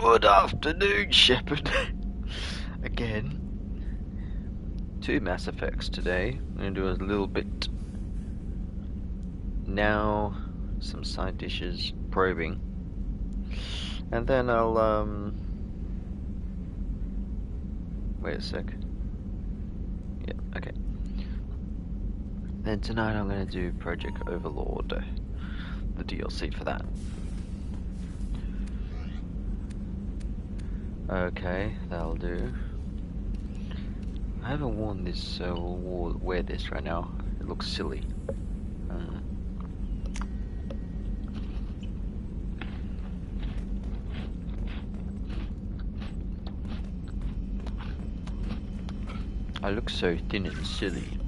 Good afternoon, Shepard. Again. 2 Mass Effects today. I'm going to do a little bit. Now, some side dishes, probing. And then I'll, wait a sec. Yeah, okay. Then tonight I'm going to do Project Overlord. The DLC for that. Okay, that'll do. I haven't worn this, so we'll wear this right now. It looks silly. I look so thin and silly.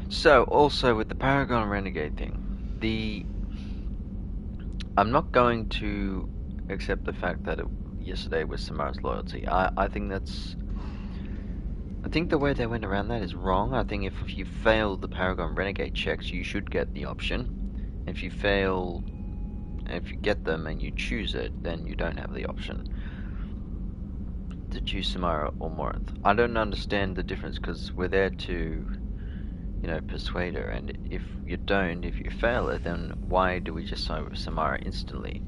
So, also with the Paragon Renegade thing, I'm not going to accept the fact that yesterday was Samara's loyalty. I think the way they went around that is wrong. I think if you fail the Paragon Renegade checks, you should get the option. If you get them and you choose it, then you don't have the option to choose Samara or Morinth. I don't understand the difference, because we're there to, persuade her, and if you fail it, then why do we just sign with Samara instantly?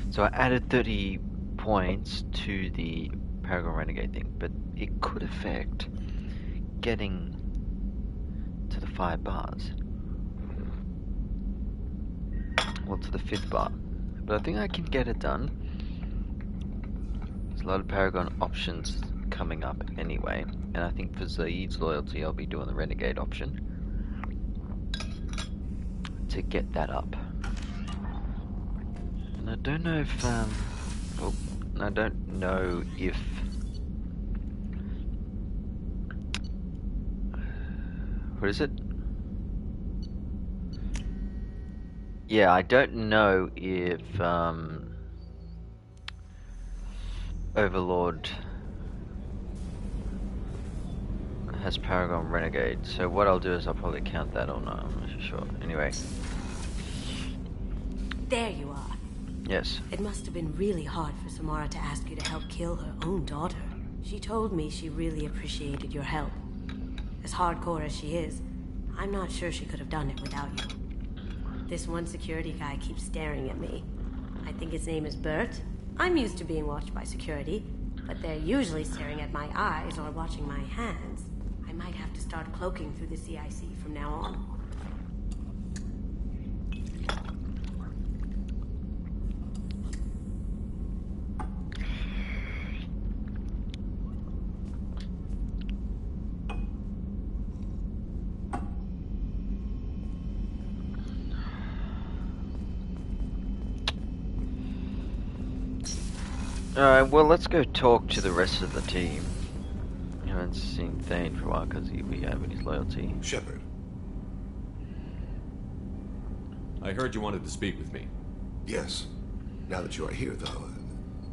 So I added 30 points to the Paragon Renegade thing, but it could affect getting to the 5 bars. Well, to the 5th bar. But I think I can get it done. There's a lot of Paragon options coming up anyway, and I think for Zaid's loyalty I'll be doing the Renegade option to get that up. And I don't know if what is it? Yeah, I don't know if Overlord has Paragon Renegade, so what I'll do is I'll probably count that or not, I'm not sure. Anyway. There you are. Yes. It must have been really hard for Samara to ask you to help kill her own daughter. She told me she really appreciated your help. As hardcore as she is, I'm not sure she could have done it without you. This one security guy keeps staring at me. I think his name is Bert. I'm used to being watched by security, but they're usually staring at my eyes or watching my hands. I might have to start cloaking through the CIC from now on. Alright, well, let's go talk to the rest of the team. I haven't seen Thane for a while because he'll be having his loyalty. Shepard. I heard you wanted to speak with me. Yes. Now that you are here, though,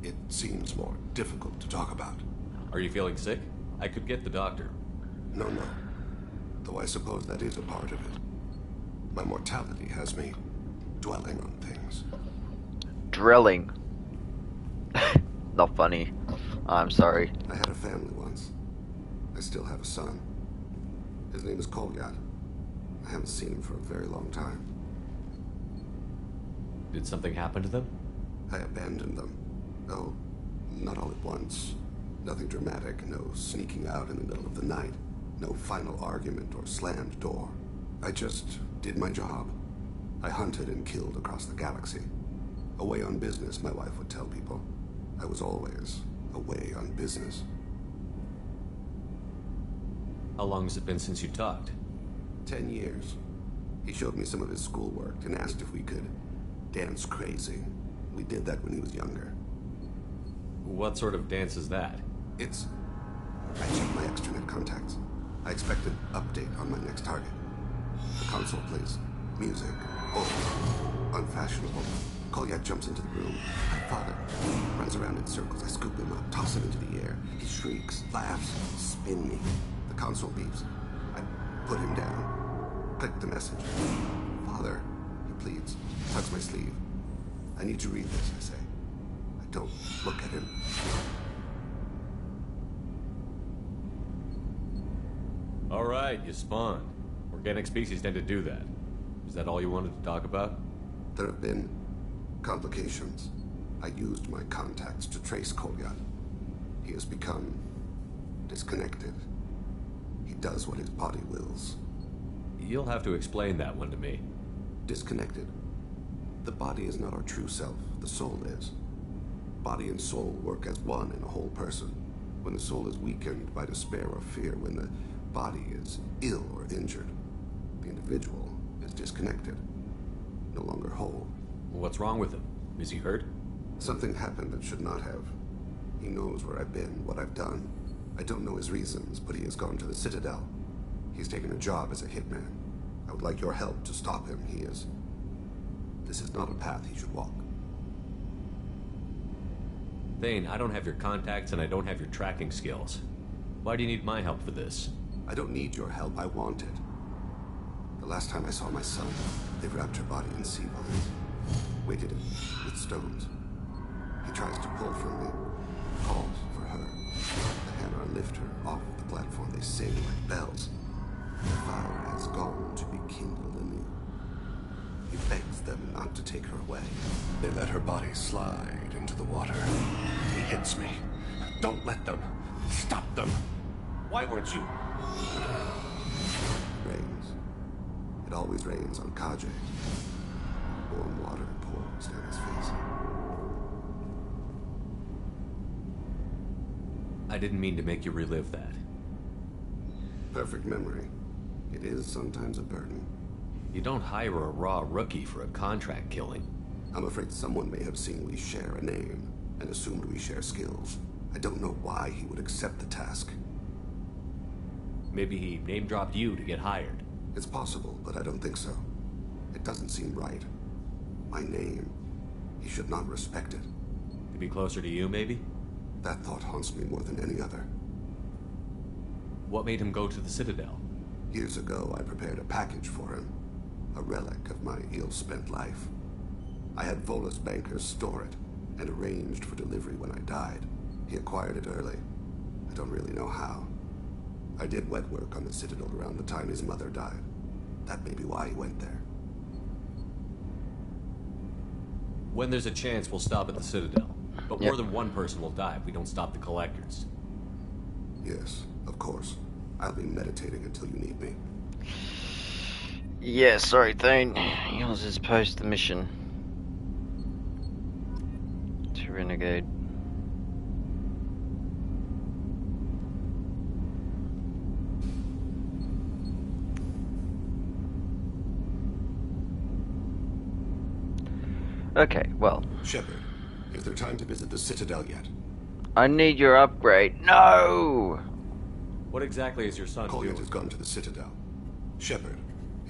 it seems more difficult to talk about. Are you feeling sick? I could get the doctor. No. Though I suppose that is a part of it. My mortality has me dwelling on things. Drilling. Not funny. I'm sorry. I had a family once. I still have a son. His name is Kolyat. I haven't seen him for a very long time. Did something happen to them? I abandoned them. No, not all at once. Nothing dramatic, no sneaking out in the middle of the night. No final argument or slammed door. I just did my job. I hunted and killed across the galaxy. Away on business, my wife would tell people. I was always away on business. How long has it been since you talked? 10 years. He showed me some of his schoolwork and asked if we could dance crazy. We did that when he was younger. What sort of dance is that? I checked my extranet contacts. I expect an update on my next target. The console plays music, old, unfashionable, Kolyat jumps into the room. My father runs around in circles. I scoop him up, toss him into the air. He shrieks, laughs, spin me. The console beeps. I put him down. Click the message. Father, he pleads, tugs my sleeve. I need to read this, I say. I don't look at him. All right, you spawned. Organic species tend to do that. Is that all you wanted to talk about? There have been complications. I used my contacts to trace Kolyat. He has become disconnected. He does what his body wills. You'll have to explain that one to me. Disconnected. The body is not our true self. The soul is. Body and soul work as one in a whole person. When the soul is weakened by despair or fear, when the body is ill or injured, the individual is disconnected, no longer whole. What's wrong with him? Is he hurt? Something happened that should not have. He knows where I've been, what I've done. I don't know his reasons, but he has gone to the Citadel. He's taken a job as a hitman. I would like your help to stop him. This is not a path he should walk. Thane, I don't have your contacts and I don't have your tracking skills. Why do you need my help for this? I don't need your help. I want it. The last time I saw my son, they wrapped her body in sea vines, weighted it with stones. He tries to pull from me, calls for her. The hammer lift her off the platform. They sing like bells. The fire has gone to be kindled anew. He begs them not to take her away. They let her body slide into the water. He hits me. Don't let them. Stop them. Why weren't you? Rains. It always rains on Kaje. Warm water pours down his face. I didn't mean to make you relive that. Perfect memory. It is sometimes a burden. You don't hire a raw rookie for a contract killing. I'm afraid someone may have seen we share a name and assumed we share skills. I don't know why he would accept the task. Maybe he name-dropped you to get hired. It's possible, but I don't think so. It doesn't seem right. My name. He should not respect it. To be closer to you, maybe? That thought haunts me more than any other. What made him go to the Citadel? Years ago, I prepared a package for him. A relic of my ill-spent life. I had Volus bankers store it, and arranged for delivery when I died. He acquired it early. I don't really know how. I did wet work on the Citadel around the time his mother died. That may be why he went there. When there's a chance, we'll stop at the Citadel. But more than one person will die if we don't stop the collectors. Yes, of course. I'll be meditating until you need me. Yeah, sorry, Thane. Yours is post the mission. To Renegade. Okay, well. Shepard, is there time to visit the Citadel yet? I need your upgrade. No! What exactly is your son Kolyat doing? has gone to the Citadel. Shepard,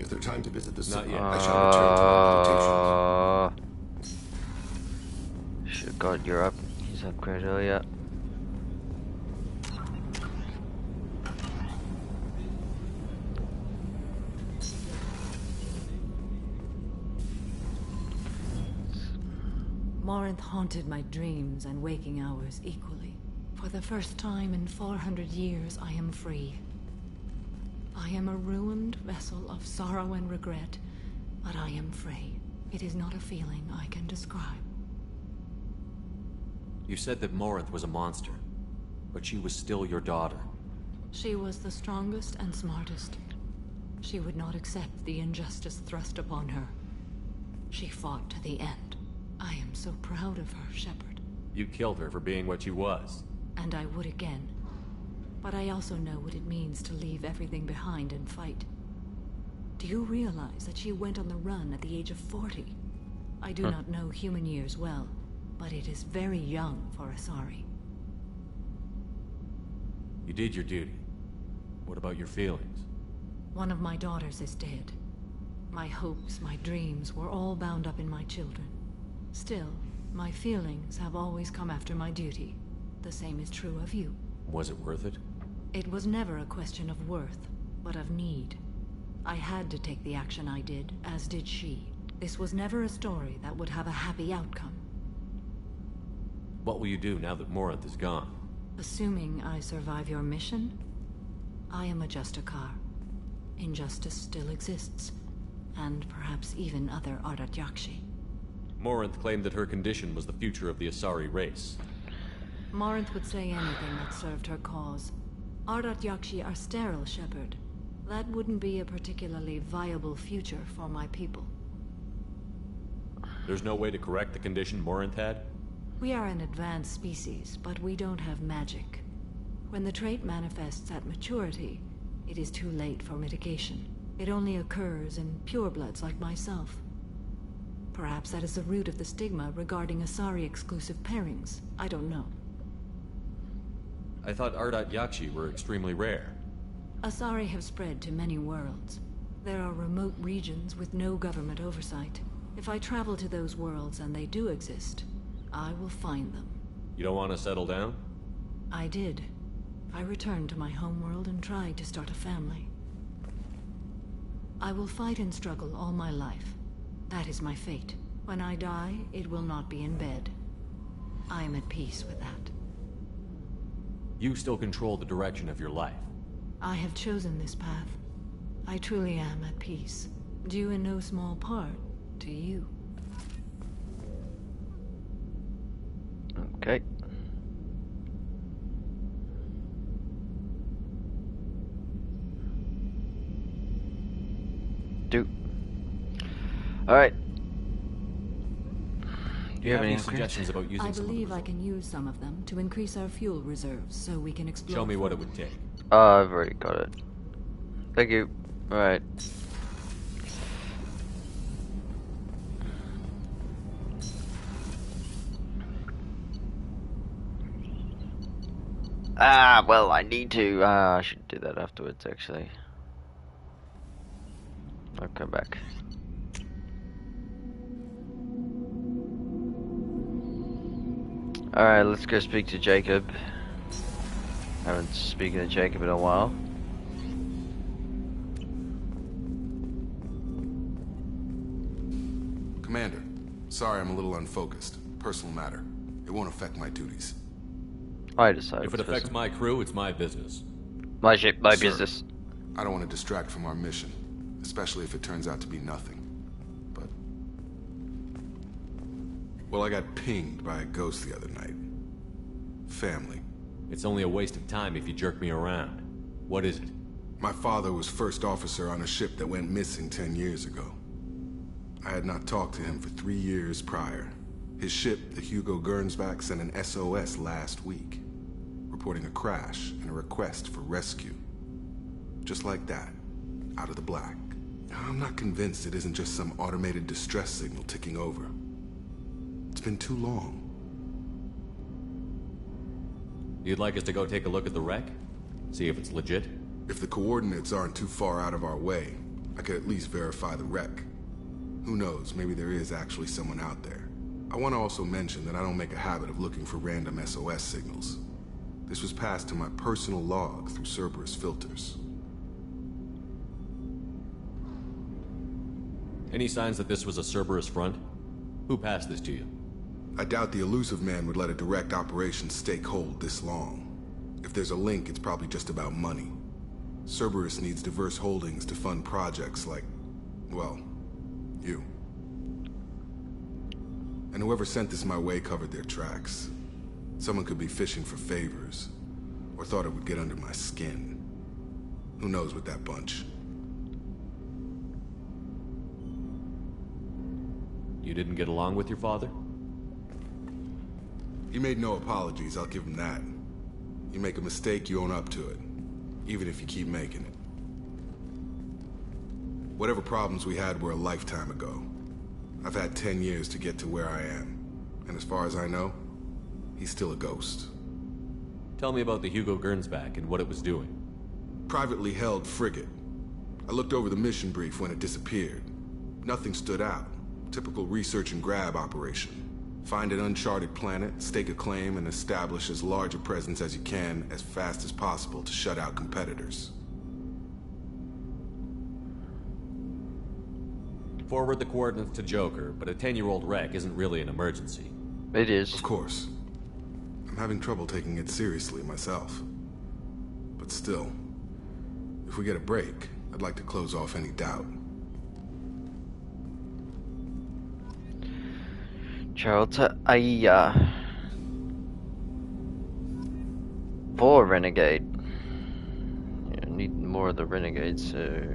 is there time to visit the Not Citadel? yet. I shall return to my plantations. Should have got your his upgrade earlier. Morinth haunted my dreams and waking hours equally. For the first time in 400 years, I am free. I am a ruined vessel of sorrow and regret, but I am free. It is not a feeling I can describe. You said that Morinth was a monster, but she was still your daughter. She was the strongest and smartest. She would not accept the injustice thrust upon her. She fought to the end. I am so proud of her, Shepard. You killed her for being what she was. And I would again. But I also know what it means to leave everything behind and fight. Do you realize that she went on the run at the age of 40? I do not know human years well, but it is very young for Asari. You did your duty. What about your feelings? One of my daughters is dead. My hopes, my dreams were all bound up in my children. Still, my feelings have always come after my duty. The same is true of you. Was it worth it? It was never a question of worth, but of need. I had to take the action I did, as did she. This was never a story that would have a happy outcome. What will you do now that Morinth is gone? Assuming I survive your mission, I am a Justicar. Injustice still exists, and perhaps even other Ardat Yakshi. Morinth claimed that her condition was the future of the Asari race. Morinth would say anything that served her cause. Ardat Yakshi are sterile, Shepard. That wouldn't be a particularly viable future for my people. There's no way to correct the condition Morinth had? We are an advanced species, but we don't have magic. When the trait manifests at maturity, it is too late for mitigation. It only occurs in purebloods like myself. Perhaps that is the root of the stigma regarding Asari-exclusive pairings. I don't know. I thought Ardat Yakshi were extremely rare. Asari have spread to many worlds. There are remote regions with no government oversight. If I travel to those worlds and they do exist, I will find them. You don't want to settle down? I did. I returned to my homeworld and tried to start a family. I will fight and struggle all my life. That is my fate. When I die, it will not be in bed. I am at peace with that. You still control the direction of your life. I have chosen this path. I truly am at peace, due in no small part to you. Okay. Alright. Do you have any suggestions about using I some of the believe I results? can use some of them to increase our fuel reserves so we can explore. Show me what it would take. Oh, I've already got it. Thank you. Alright. Well, I need to. I should do that afterwards, actually. I'll come back. Alright, let's go speak to Jacob. Haven't spoken to Jacob in a while. Commander, sorry I'm a little unfocused. Personal matter. It won't affect my duties. I decide. If it affects my crew, it's my business. my ship, my Sir, business. I don't want to distract from our mission, especially if it turns out to be nothing. But... well, I got pinged by a ghost the other night. Family. It's only a waste of time if you jerk me around. What is it? My father was first officer on a ship that went missing 10 years ago. I had not talked to him for 3 years prior. His ship, the Hugo Gernsback, sent an SOS last week, reporting a crash and a request for rescue. Just like that, out of the black. I'm not convinced it isn't just some automated distress signal ticking over. It's been too long. You'd like us to go take a look at the wreck? See if it's legit? If the coordinates aren't too far out of our way, I could at least verify the wreck. Who knows, maybe there is actually someone out there. I want to also mention that I don't make a habit of looking for random SOS signals. This was passed to my personal log through Cerberus filters. Any signs that this was a Cerberus front? Who passed this to you? I doubt the elusive man would let a direct operation stake hold this long. If there's a link, it's probably just about money. Cerberus needs diverse holdings to fund projects like, well, you. And whoever sent this my way covered their tracks. Someone could be fishing for favors, or thought it would get under my skin. Who knows with that bunch? You didn't get along with your father? He made no apologies, I'll give him that. You make a mistake, you own up to it. Even if you keep making it. Whatever problems we had were a lifetime ago. I've had 10 years to get to where I am. And as far as I know, he's still a ghost. Tell me about the Hugo Gernsback and what it was doing. Privately held frigate. I looked over the mission brief when it disappeared. Nothing stood out. Typical research and grab operation. Find an uncharted planet, stake a claim, and establish as large a presence as you can as fast as possible to shut out competitors. Forward the coordinates to Joker, but a 10-year-old wreck isn't really an emergency. It is. Of course. I'm having trouble taking it seriously myself. But still, if we get a break, I'd like to close off any doubt. Charles, for Renegade. Yeah, need more of the Renegades, so...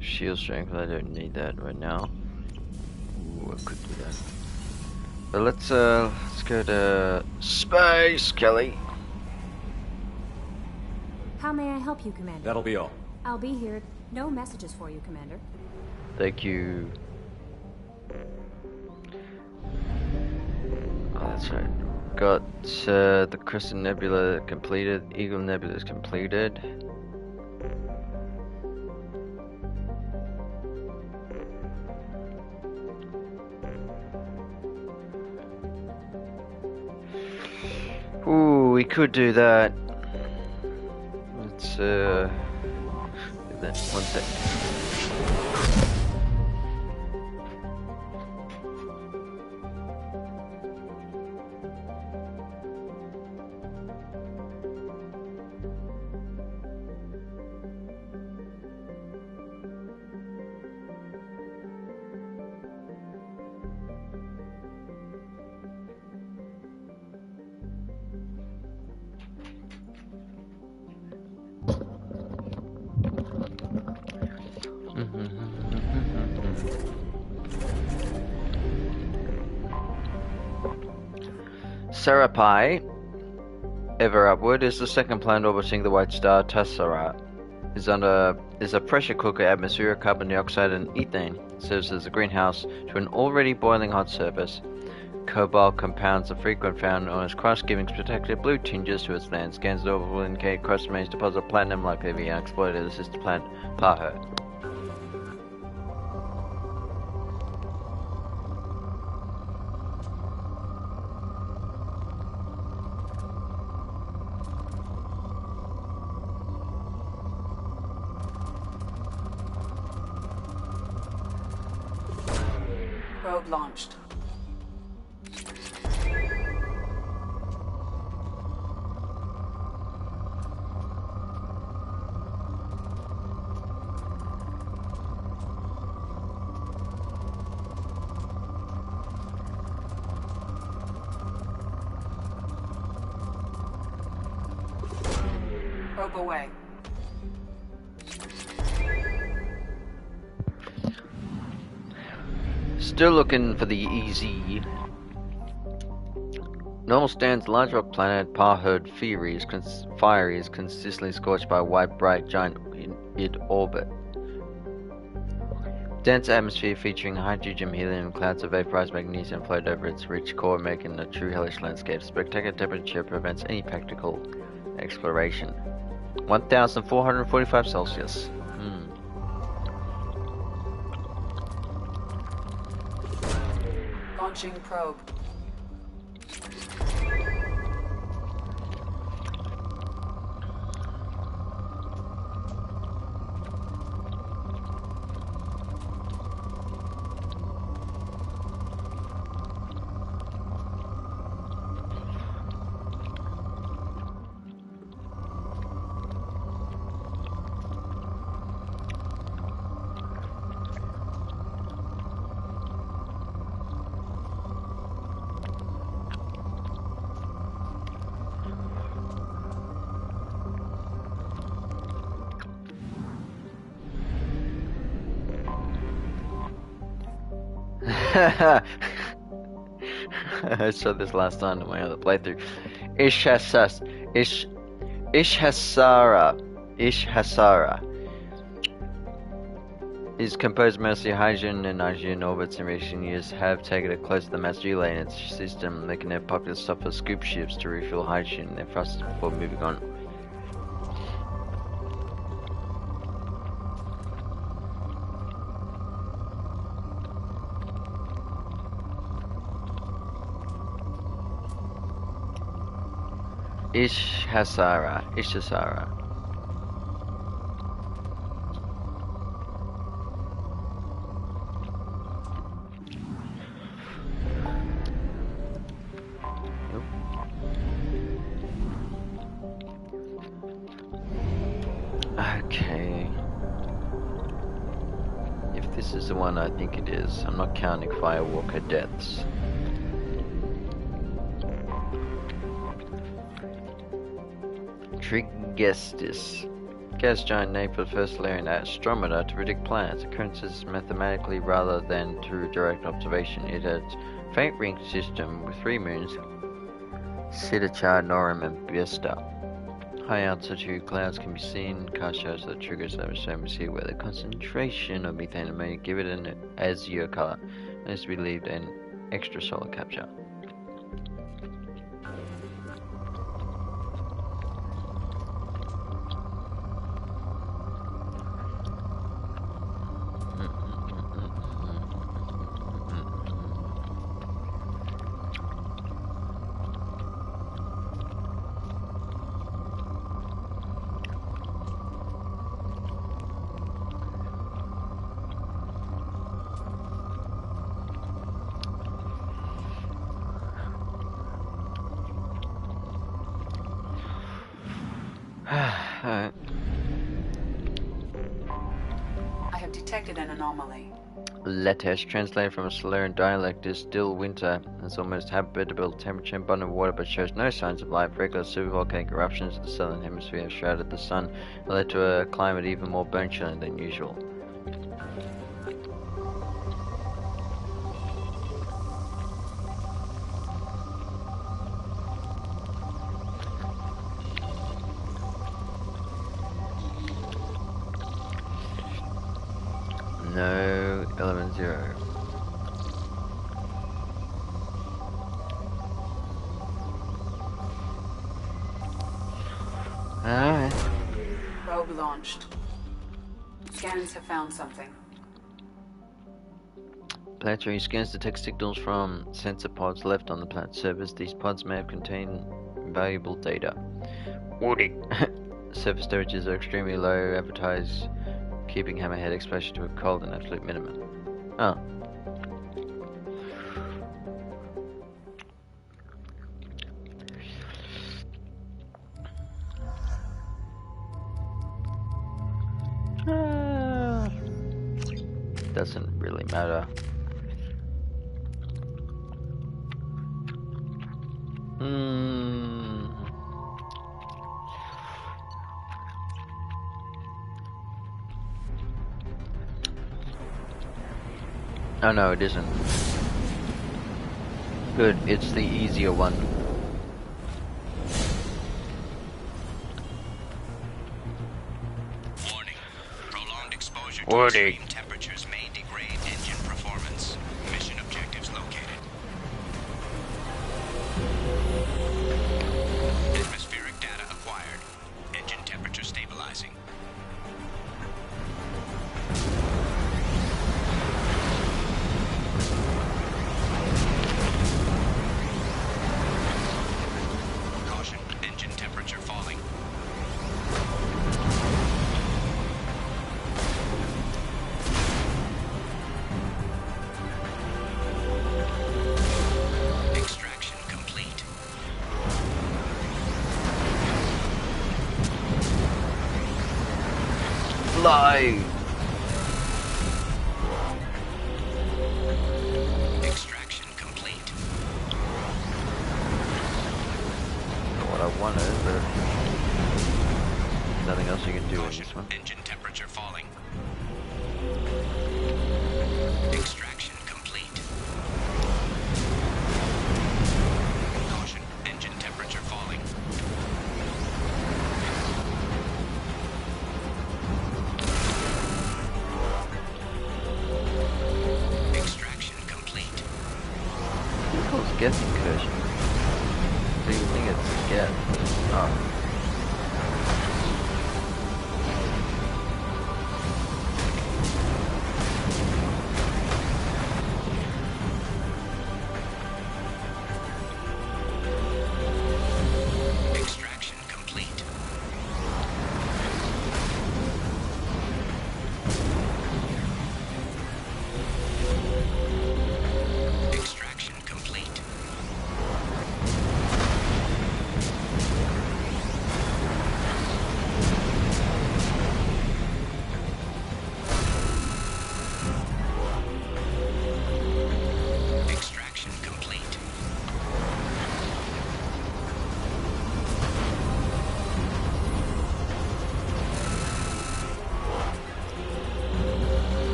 Shield strength, I don't need that right now. Ooh, I could do that. But let's go to space, Kelly. How may I help you, Commander? That'll be all. I'll be here. No messages for you, Commander. Thank you. Oh, that's right. Got the Crescent Nebula completed. Eagle Nebula is completed. Ooh, we could do that. Let's do that. 1 sec. Serapi, ever upward, is the second planet orbiting the white star. Tessera is a pressure cooker atmosphere of carbon dioxide and ethane. Serves as a greenhouse to an already boiling hot surface. Cobalt compounds are frequent found on its crust, giving spectacular blue tinges to its land. Scans the orbital indicate crust remains deposit of platinum, likely to be exploited as sister planet Parher. Probe launched. Probe away. Still looking for the easy. Normal stands large rock planet Parherd Fiery is consistently scorched by a white bright giant in orbit. Dense atmosphere featuring hydrogen, helium, clouds of vaporized magnesium float over its rich core, making a true hellish landscape. Spectacular temperature prevents any practical exploration. 1,445 Celsius. Launching probe. I saw this last time in my other playthrough. Ishhasara is composed mostly of hydrogen, and hydrogen orbits in recent years have taken it close to the mass relay in its system, making it popular stop for scoop ships to refill hydrogen in their thrusters before moving on. Ishhasara. Okay. If this is the one I think it is, I'm not counting firewalker deaths. Trigestis. Gas giant named for the first Solarian astrometer to predict planets' occurrences mathematically rather than through direct observation. It has a faint ring system with 3 moons, Siddhartha, Norum, and Vesta. High altitude clouds can be seen. Cast shows that triggers over see where the concentration of methane and ammonia give it an azure color, and is believed an extrasolar capture. Alright. I have detected an anomaly. Letesh, translated from a Solarian dialect, is still winter. It's almost habitable temperature and abundant water, but shows no signs of life. Regular supervolcanic eruptions of the southern hemisphere have shrouded the sun and led to a climate even more bone-chilling than usual. No, element 0. Alright. Probe launched. Scans have found something. Planetary scans detect signals from sensor pods left on the planet's surface. These pods may have contained valuable data. Warning. Surface temperatures are extremely low, advertise keeping hammerhead exposure to a cold and absolute minimum. Oh. Doesn't really matter. Oh no, it isn't. Good, it's the easier one. Warning. Prolonged exposure to Warning. extreme temperatures may degrade engine performance. Mission objectives located. Atmospheric data acquired. Engine temperature stabilizing. Caution, engine temperature falling. Extraction complete. Fly! Extraction complete. Not what I wanted, but there's nothing else you can do in Caution, this one. engine temperature falling. Extraction complete. Geth incursion. Do you think it's Geth? Oh.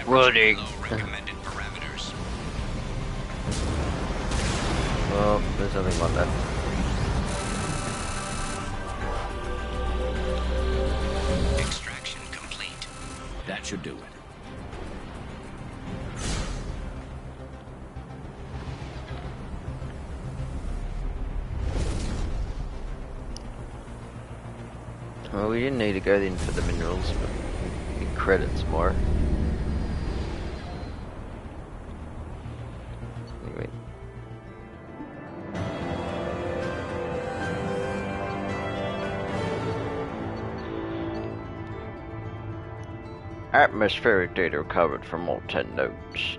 Running. Recommended parameters. Well, there's only one left. Extraction complete. That should do it. Well, we didn't need to go in for the minerals, but we need credits more. Anyway. Atmospheric data recovered from all 10 nodes.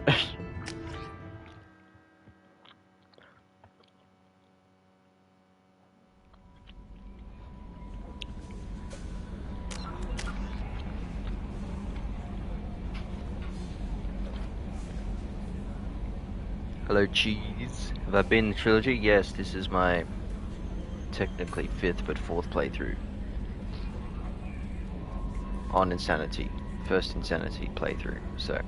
Hello, cheese. Have I been in the trilogy? Yes, this is my technically 5th but 4th playthrough on Insanity. First Insanity playthrough, so.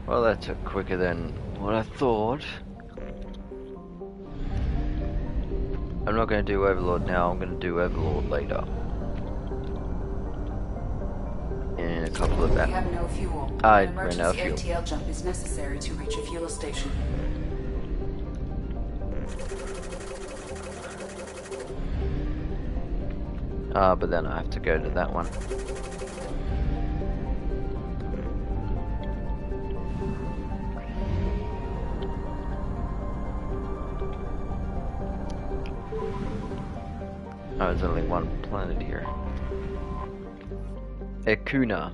Well, that took quicker than what I thought. I'm not going to do Overlord now, I'm going to do Overlord later. In a couple of that. We have no fuel. I An ran out of emergency fuel. ATL jump is necessary to reach a fuel station. But then I have to go to that one. Oh, there's only one planet here. Ekuna.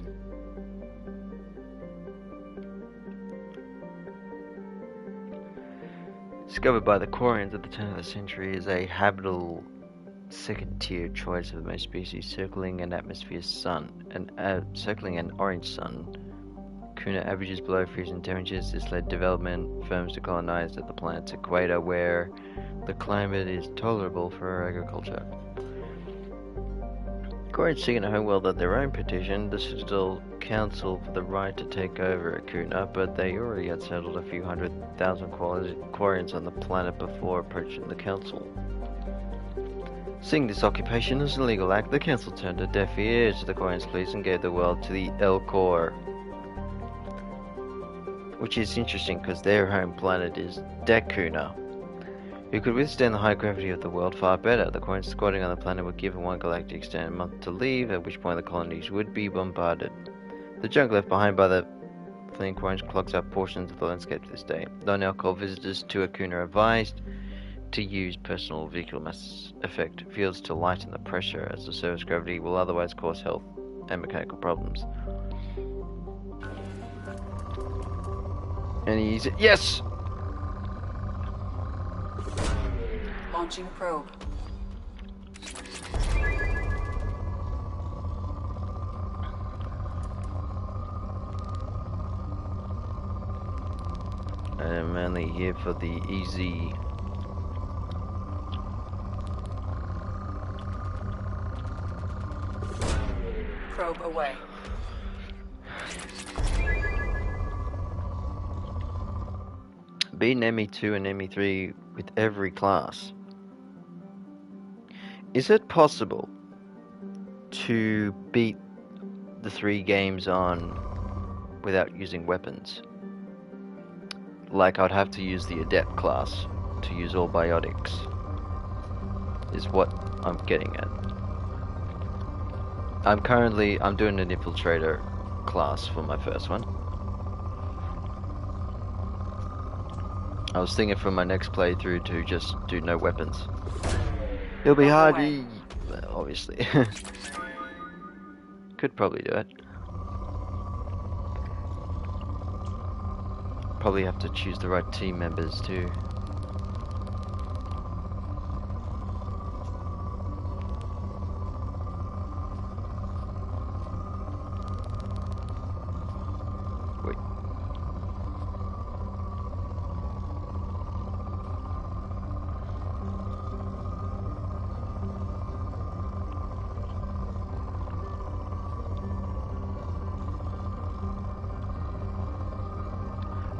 Discovered by the Quarians at the turn of the century, is a habitable second-tier choice of most species circling an atmosphere sun, circling an orange sun. Kuna averages below freezing temperatures. This led development firms to colonize at the planet's equator, where the climate is tolerable for agriculture. Quarians seeking a homeworld at their own petition, the Citadel Council for the right to take over Ekuna, but they already had settled a few 100,000 Quarians on the planet before approaching the Council. Seeing this occupation as an illegal act, the Council turned a deaf ear to the Quarians' pleas and gave the world to the Elcor. Which is interesting because their home planet is Dekuna, who could withstand the high gravity of the world far better. The Quarians squatting on the planet were given one galactic standard month to leave, at which point the colonies would be bombarded. The junk left behind by the fleeing Quarians clogs up portions of the landscape to this day. Non-Elcor visitors to Ekuna are advised to use personal vehicle mass effect fields to lighten the pressure, as the surface gravity will otherwise cause health and mechanical problems. And he's... Yes! Launching probe. I'm only here for the easy... Probe away. beaten ME2 and ME3 with every class. Is it possible to beat the 3 games on without using weapons? Like, I'd have to use the Adept class to use all biotics, is what I'm getting at. I'm doing an Infiltrator class for my first one. I was thinking for my next playthrough to just do no weapons. It'll be hard, obviously. Could probably do it. Probably have to choose the right team members too. Wait.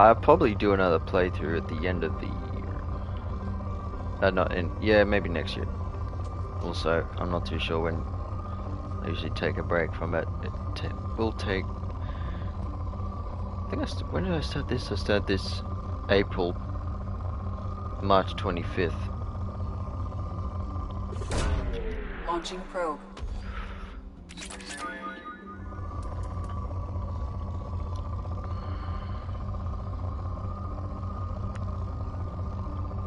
I'll probably do another playthrough at the end of the year. Maybe next year. Also, I'm not too sure when. I usually take a break from it. It will take. I think when did I start this? I started this March 25th. Launching probe.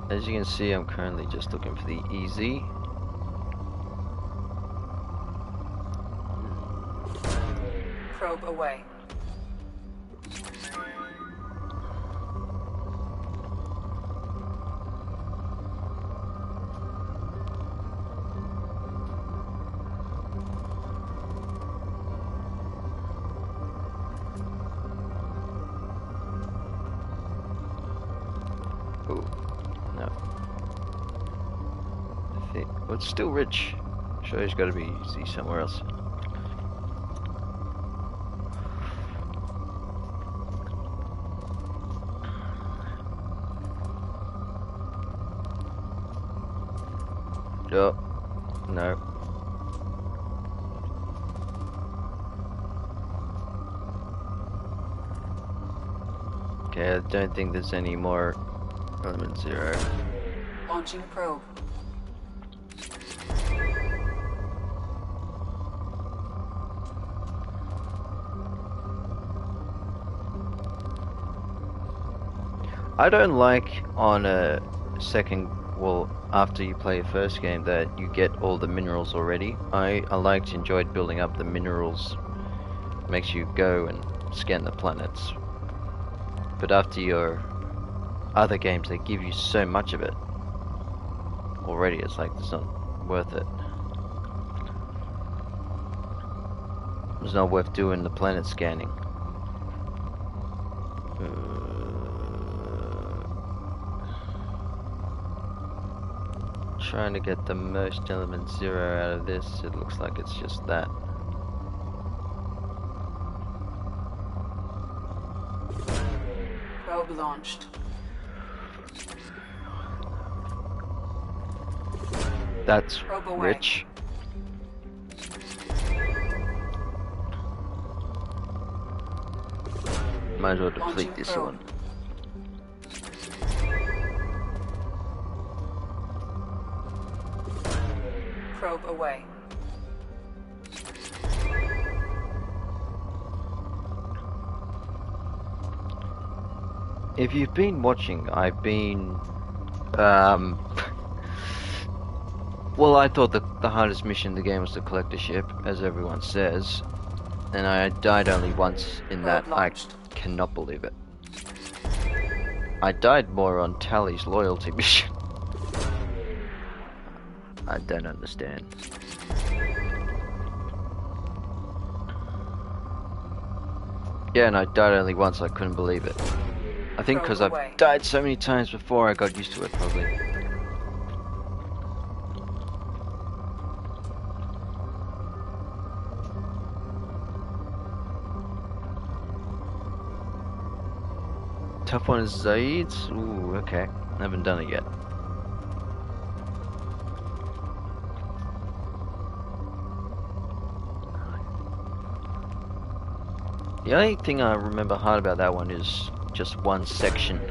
As you can see, I'm currently just looking for the easy. Probe away. Well, it's still rich. Sure, he's got to be easy somewhere else. Oh, no. Okay, I don't think there's any more element 0. Launching probe. I don't like on a second, well, after you play a first game that you get all the minerals already. I enjoyed building up the minerals. Makes you go and scan the planets. But after your other games, they give you so much of it already, it's like it's not worth it. It's not worth doing the planet scanning. Trying to get the most element 0 out of this. It looks like it's just that. Probe launched. That's Probe away. rich. Might as well deplete Launching this probe. one. Probe away. If you've been watching, I've been well, I thought the hardest mission in the game was to collect a ship, as everyone says, and I died only once in that. I cannot believe it. I died more on Tally's loyalty mission. I don't understand. Yeah, and I died only once. I couldn't believe it. I think because I've died so many times before, I got used to it, probably. Tough one is Zaid's. Ooh, okay. I haven't done it yet. The only thing I remember hard about that one is just one section.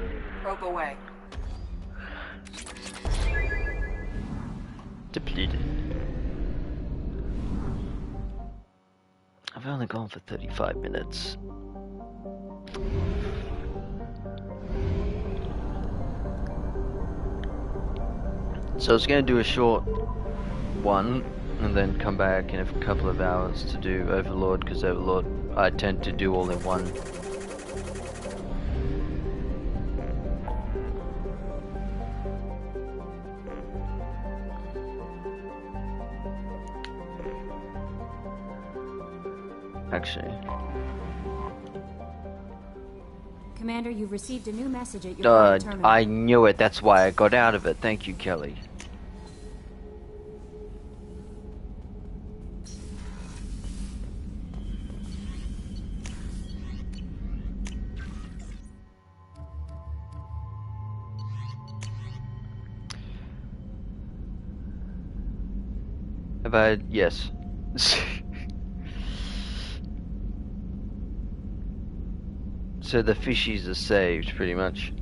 Probe away. Depleted. I've only gone for 35 minutes. So I was going to do a short one and then come back in a couple of hours to do Overlord, because Overlord I tend to do all in one. Actually, Commander, you've received a new message at your terminal. I knew it. That's why I got out of it. Thank you, Kelly. Have I? Yes. So the fishies are saved, pretty much.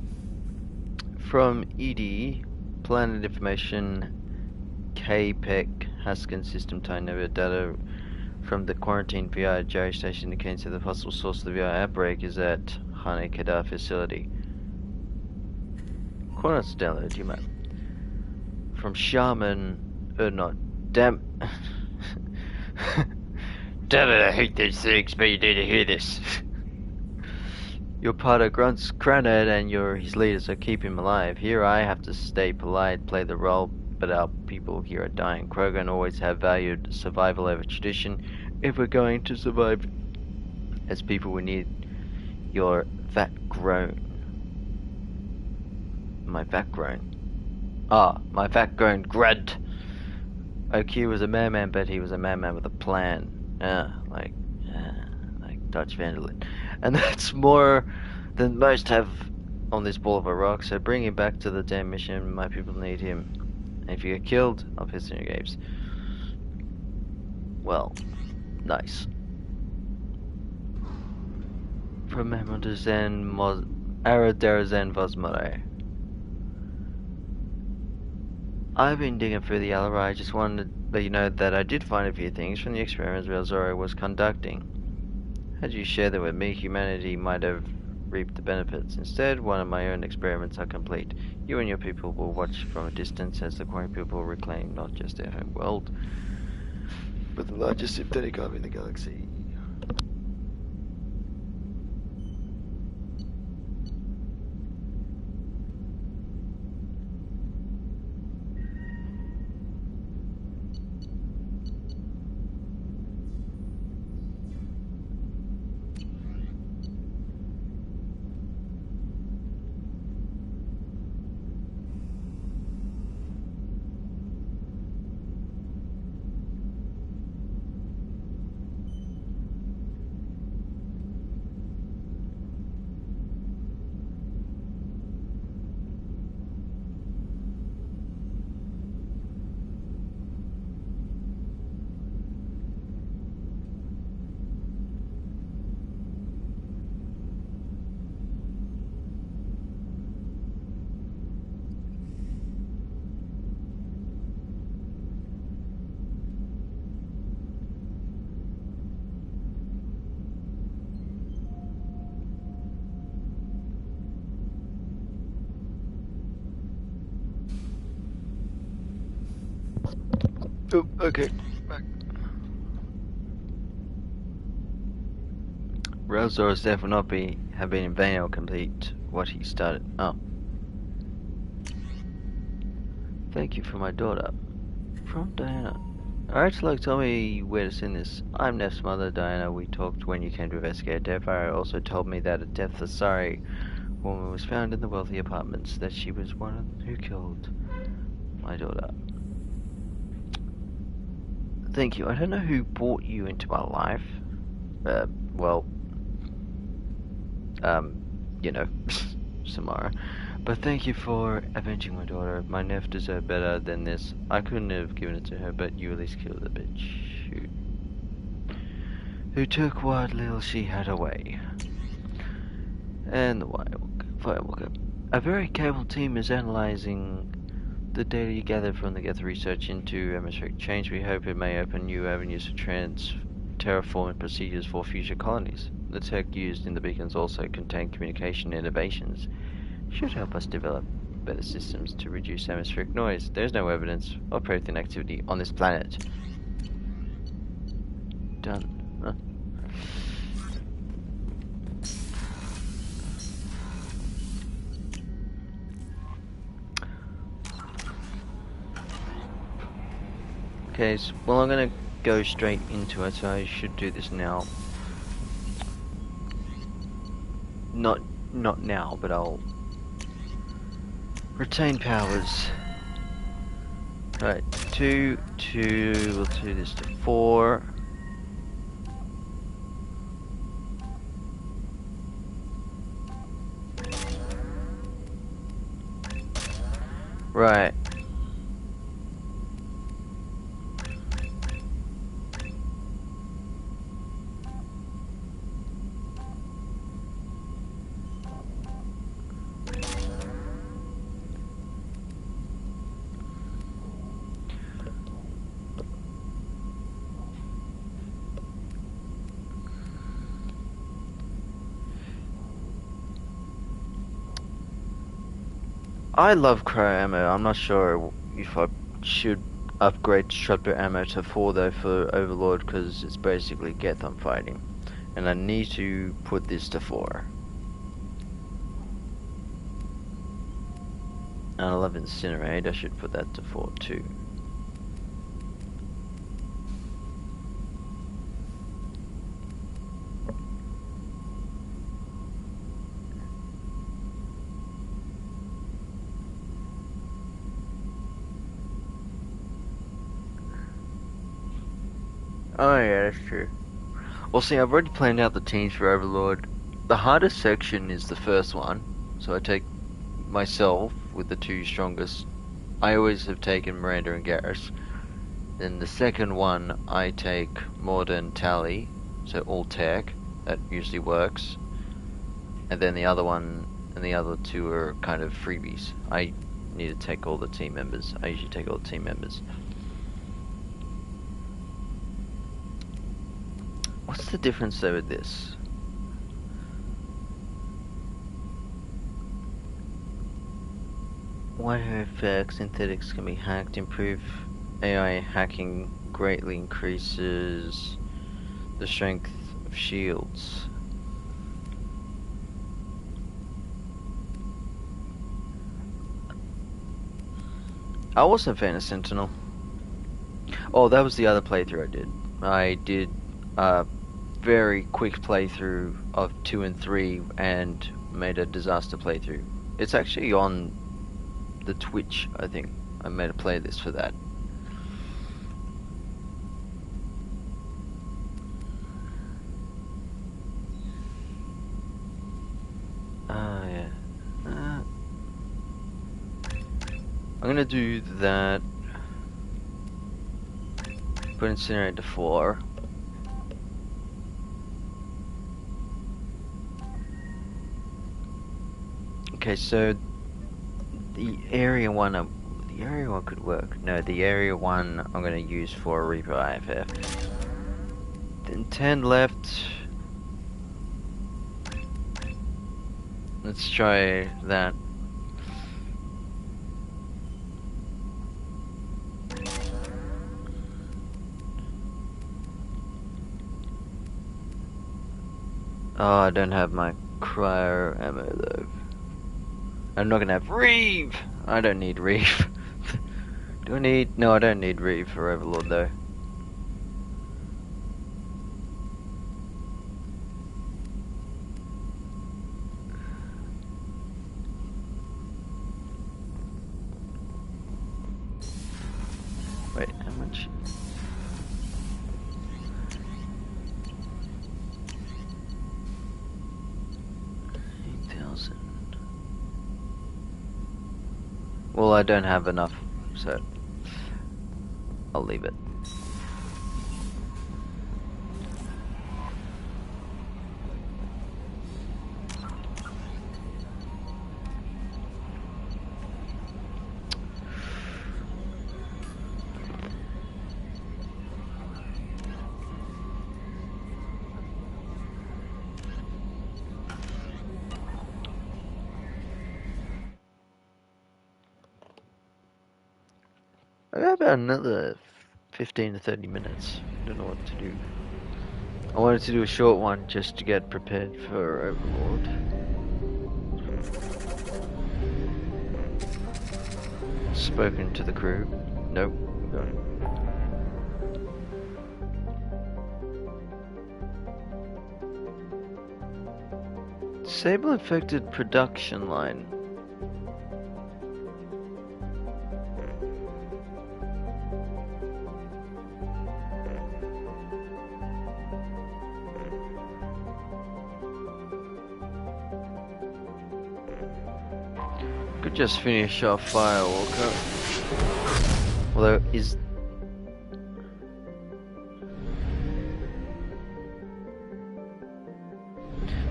From ED, planet information, KPEC, Haskin system time never data from the quarantine VI Jerry station indicates that the possible source of the VI outbreak is at Hane Kedar facility. Coordinates downloaded, you map. From Shaman, not, damn. Damn it, I hate these things, but you need to hear this. You're part of Grunt's granite and you're his leader, so keep him alive. Here I have to stay polite, play the role, but our people here are dying. Krogan always have valued survival over tradition. If we're going to survive as people, we need your fat grown. My fat grown. Ah, my fat grown grunt. OQ was a madman, but he was a madman with a plan. Like Dutch Vanderlyn. And that's more than most have on this ball of a rock, so bring him back to the damn mission. My people need him. And if you get killed, I'll piss in your games. Well, nice. From Memordazen Aradarazen Vosmore. I've been digging through the Alara. I just wanted to let you know that I did find a few things from the experiments Velzora was conducting. Had you shared them with me, humanity might have reaped the benefits. Instead, one of my own experiments are complete. You and your people will watch from a distance as the Quarry people reclaim not just their home world, but the largest synthetic hive in the galaxy. Oh, okay. Back. Relzor's death will not have been in vain or complete what he started. Oh. Thank you for my daughter. From Diana. Archlock told me where to send this. I'm Neff's mother, Diana. We talked when you came to investigate death. Farah also told me that a Death Asari woman was found in the wealthy apartments, that she was one who killed my daughter. Thank you. I don't know who brought you into my life. Well, you know. Samara. But thank you for avenging my daughter. My nephew deserved better than this. I couldn't have given it to her, but you at least killed the bitch. Who took what little she had away. And the firewalker. A very capable team is analyzing the data you gather from the Geth research into atmospheric change. We hope it may open new avenues for terraforming procedures for future colonies. The tech used in the beacons also contain communication innovations. Should help us develop better systems to reduce atmospheric noise. There is no evidence of Prothean activity on this planet. Done. Huh. Okay, so, well, I'm gonna go straight into it, so I should do this now. Not now, but I'll retain powers. Right, 2, we'll do this to 4. Right. I love cryo ammo. I'm not sure if I should upgrade shotgun ammo to 4 though for Overlord, because it's basically Geth I'm fighting. And I need to put this to 4. And I love Incinerate, I should put that to 4 too. Oh yeah, that's true. Well, see, I've already planned out the teams for Overlord. The hardest section is the first one, so I take myself with the 2 strongest. I always have taken Miranda and Garrus. Then the second one, I take Morda and Tally, so all tech. That usually works. And then the other one and the other 2 are kind of freebies. I need to take all the team members. I usually take all the team members. What's the difference though with this? Wire synthetics can be hacked. Improve AI hacking greatly increases the strength of shields. I wasn't a fan of Sentinel. Oh, that was the other playthrough I did. I did very quick playthrough of 2 and 3 and made a disaster playthrough. It's actually on the Twitch, I think. I made a playlist for that. Yeah. I'm gonna do that. Put Incinerate to 4. Okay, so the area one could work. No, the area 1 I'm gonna use for Reaper IFF. Then 10 left. Let's try that. Oh, I don't have my cryo ammo though. I'm not gonna have Reeve! I don't need Reeve. Do I need... No, I don't need Reeve for Overlord though. Wait, how much? $8,000. Well, I don't have enough, so I'll leave it. I got about another 15 to 30 minutes. Don't know what to do. I wanted to do a short one just to get prepared for Overlord. Spoken to the crew. Nope. Disable infected production line. Could just finish off Firewalker. Although, is...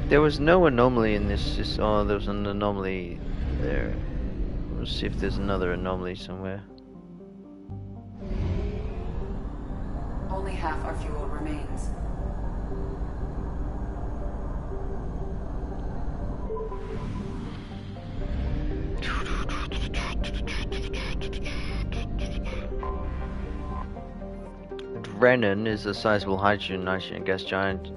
There was no anomaly in this... Oh, there was an anomaly there. Let's see if there's another anomaly somewhere. Only half our fuel remains. Drennan is a sizable hydrogen-nitrogen gas giant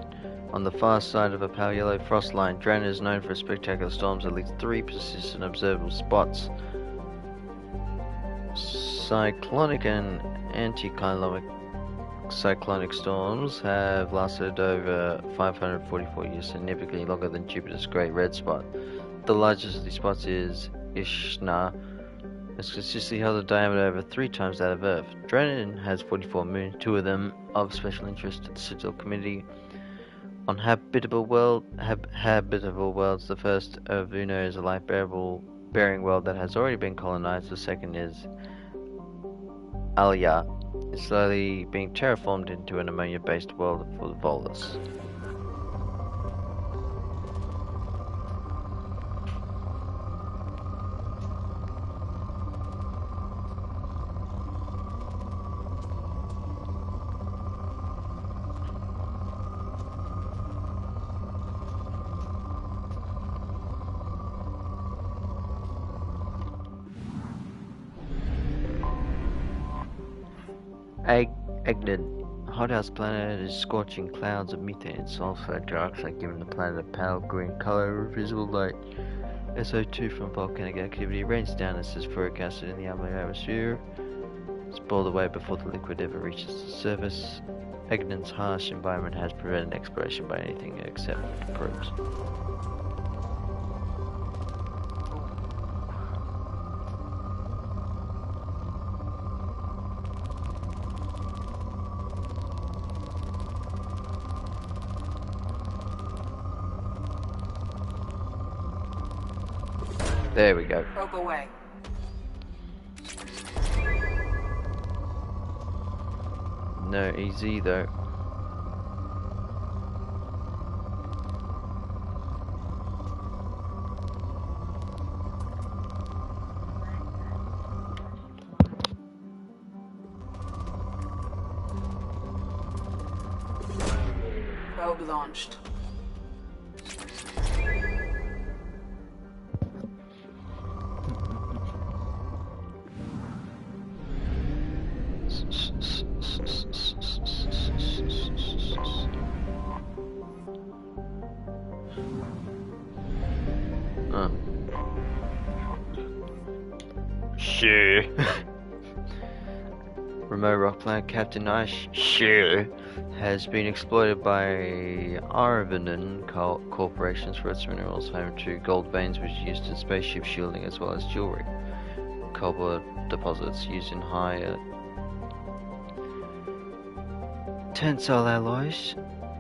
on the far side of a pale yellow frost line. Drennan is known for spectacular storms, at least 3 persistent observable spots. Cyclonic and cyclonic storms have lasted over 544 years, significantly longer than Jupiter's Great Red Spot. The largest of these spots is Ishtar. It's consistently held a diameter over 3 times that of Earth. Drennan has 44 moons, 2 of them of special interest to the Citadel Committee. On habitable worlds, the first of Uno is a life-bearing world that has already been colonized. The second is Alia. It's slowly being terraformed into an ammonia-based world for the Volus. Egnan, a hothouse planet, is scorching clouds of methane and sulfur dioxide, giving the planet a pale green color of visible light. SO2 from volcanic activity rains down as sulfuric acid in the atmosphere. It's boiled away before the liquid ever reaches the surface. Egnan's harsh environment has prevented exploration by anything except probes. There we go. Probe away. No easy though. Probe launched. Sure. Remote rock planet Captain Ice Sure has been exploited by Arvanen corporations for its minerals, home to gold veins which are used in spaceship shielding as well as jewelry. Copper deposits used in high tensile alloys.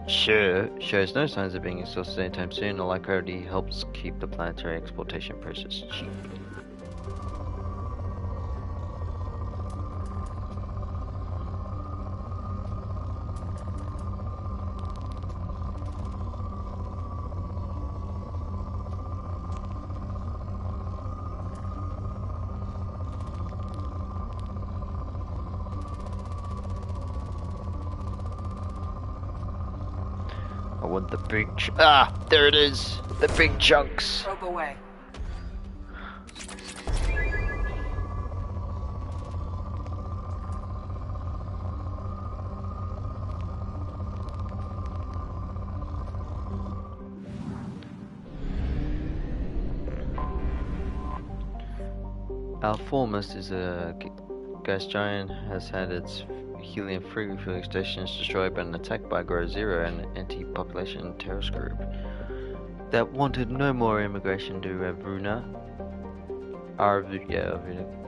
Sure shows no signs of being exhausted anytime soon. A light gravity helps keep the planetary exportation process cheap. I want the big there it is! The big chunks! Probe away. Our foremost is a gas giant, has had its helium-free refueling stations destroyed by an attack by Grow Zero, an anti-population terrorist group that wanted no more immigration to Avuna.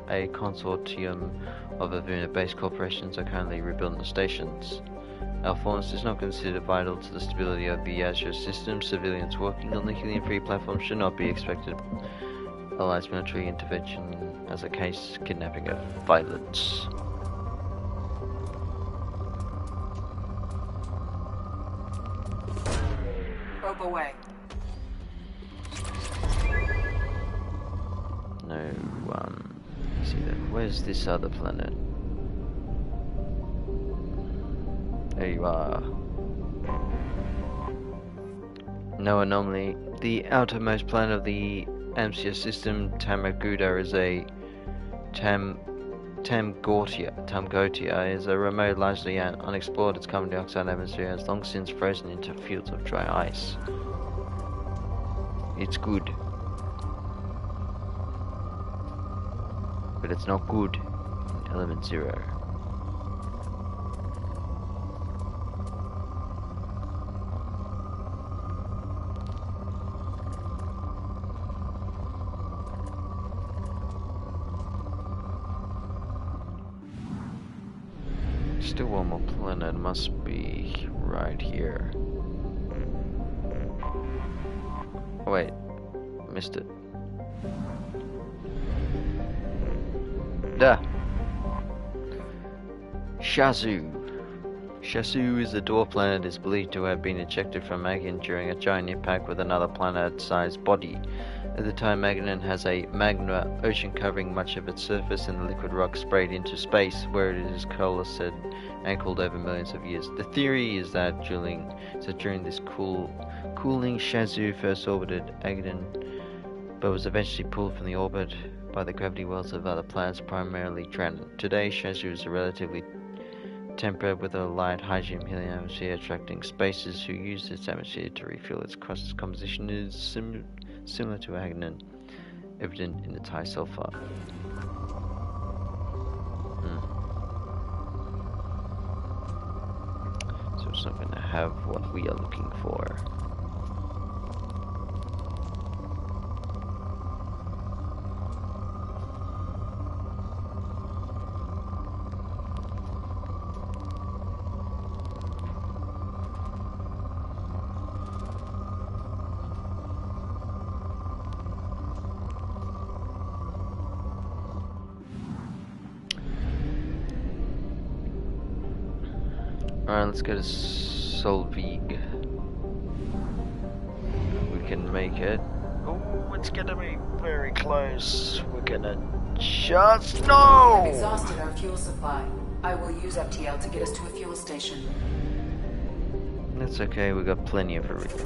A consortium of Avuna-based corporations are currently rebuilding the stations. Our foremost is not considered vital to the stability of the Azure system. Civilians working on the helium-free platform should not be expected. Allies military intervention as a case kidnapping of violence. Probe away. No, see that. Where's this other planet? There you are. No Anomoly. The outermost planet of the Amcia system, Tamaguda, is a Tamgotia is a remote, largely unexplored. Its carbon dioxide atmosphere has long since frozen into fields of dry ice. It's good, but it's not good in Element Zero. Still one more planet, must be right here. Oh wait, missed it. Duh! Shazu. Shazu is a dwarf planet, is believed to have been ejected from Magan during a giant impact with another planet-sized body. At the time, Magadan has a magma ocean covering much of its surface, and the liquid rock sprayed into space, where it is coalesced and cooled over millions of years. The theory is that during this cooling, Shazu first orbited Agadan, but was eventually pulled from the orbit by the gravity wells of other planets, primarily Trannon. Today, Shazu is relatively temperate with a light hydrogen-helium atmosphere, attracting spaces who use its atmosphere to refuel its crust. Its composition is similar to Agnan, evident in its high sulfur. So it's not going to have what we are looking for. Alright, let's go to Solvig. We can make it. Oh, it's gonna be very close. We're gonna just... No! We've exhausted our fuel supply. I will use FTL to get us to a fuel station. That's okay, we got plenty of everything.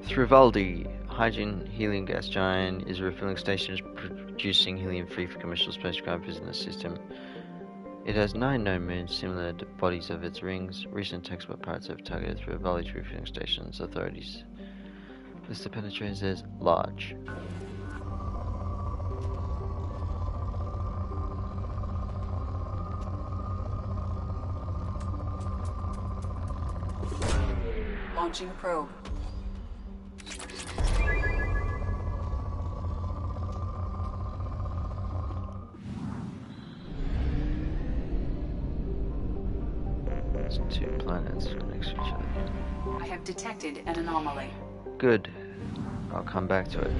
Thrivaldi, hydrogen helium gas giant, is a refueling station producing helium-free for commercial spacecraft in the system. It has 9 known moons similar to bodies of its rings. Recent textbook pirates have targeted Thrivaldi's refueling stations. Authorities list the penetrators as large. Launching probe. There's 2 planets next to each other. I have detected an anomaly. Good. I'll come back to it.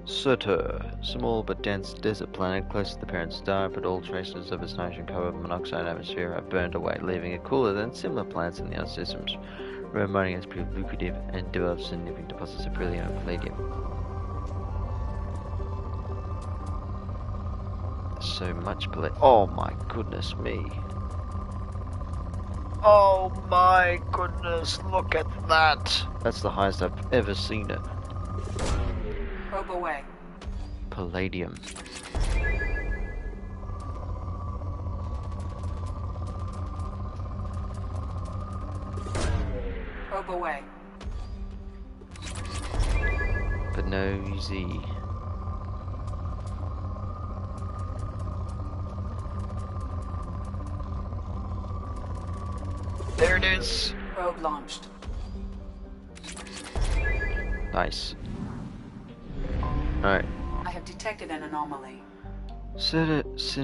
Surtur, small but dense desert planet close to the parent star, but all traces of its nitrogen carbon monoxide atmosphere are burned away, leaving it cooler than similar planets in the other systems. Rare mining has proved lucrative and developed significant deposits of beryllium and palladium. So much palladium. Oh my goodness me. Oh my goodness, look at that! That's the highest I've ever seen it. Probe away. Palladium. Probe away. But no Z. There it is! Probe launched. Nice. Alright. I have detected an anomaly. Surtur's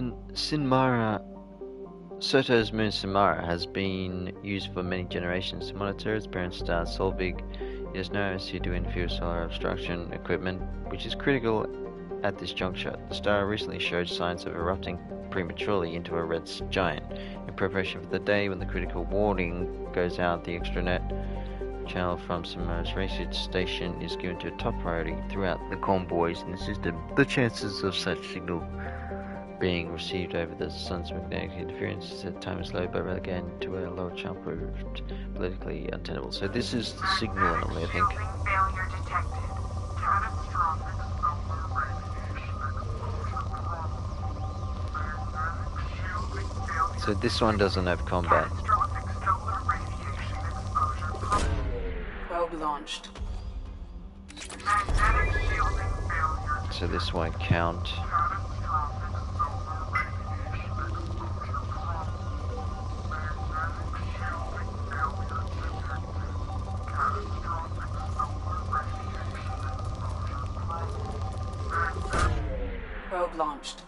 moon Samara has been used for many generations to monitor its parent star Solvig. It has no atmosphere to interfere with solar obstruction equipment, which is critical at this juncture. The star recently showed signs of erupting prematurely into a red giant. In preparation for the day when the critical warning goes out, the extranet channel from Samara's research station is given to top priority throughout the convoys in the system. The chances of such signal being received over the sun's magnetic interference at time is low, but relegated to a lower channel proved politically untenable. So this is the signal anomaly, I think. Failure detected. Catastrophic solar radiation. So this one doesn't have combat. Probe launched. So this won't count. Probe launched.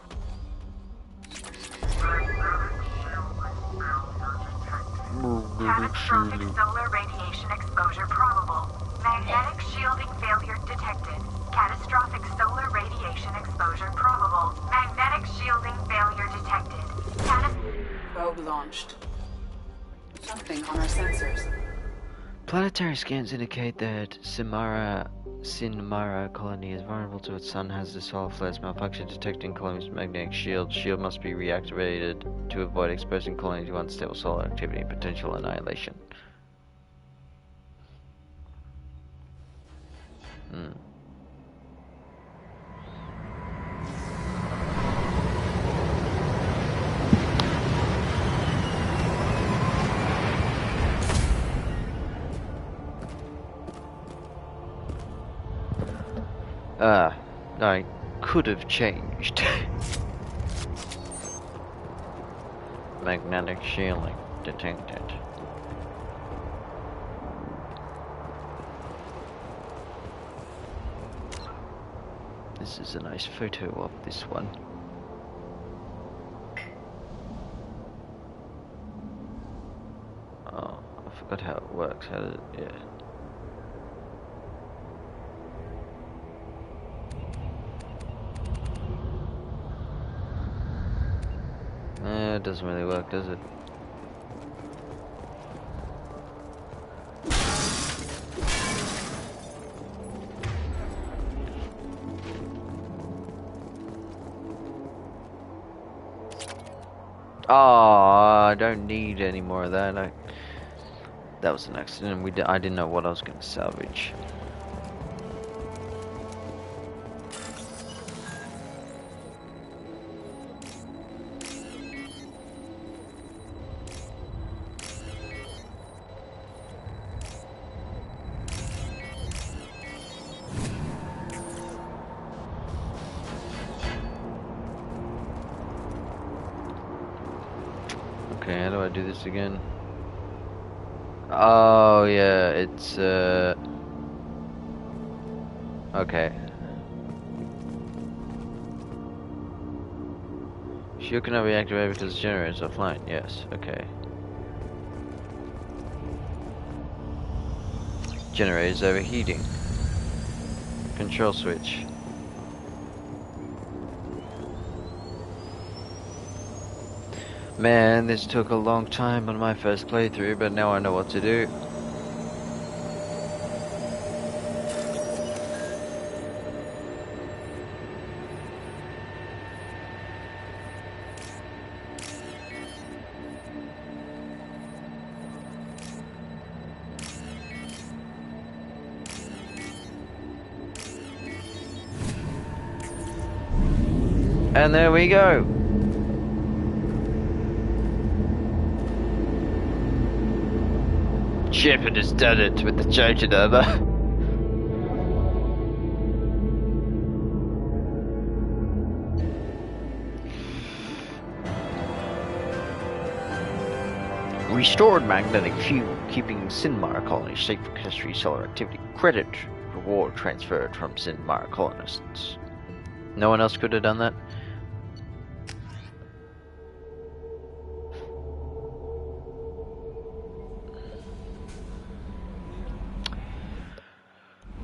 Catastrophic solar radiation exposure probable. Magnetic shielding failure detected. Catastrophic solar radiation exposure probable. Magnetic shielding failure detected. Probe launched. Something on our sensors. Planetary scans indicate that Sinmara colony is vulnerable to its sun, has the solar flares malfunction detecting colony's magnetic shield. Shield must be reactivated to avoid exposing colony to unstable solar activity and potential annihilation. I could have changed. Magnetic shielding detected. This is a nice photo of this one. Oh, I forgot how it works. How did it, yeah. It doesn't really work, does it? Oh, I don't need any more of that. That was an accident. I didn't know what I was going to salvage. Okay, how do I do this again? Oh, yeah, it's, okay. Shield cannot be activated because the generator is offline. Yes, okay. Generator is overheating. Control switch. Man, this took a long time on my first playthrough, but now I know what to do. And there we go. Shepard has done it with the Trojan armor. Restored magnetic fuel, keeping Sinmar colony safe for history solar activity. Credit reward transferred from Sinmar colonists. No one else could have done that?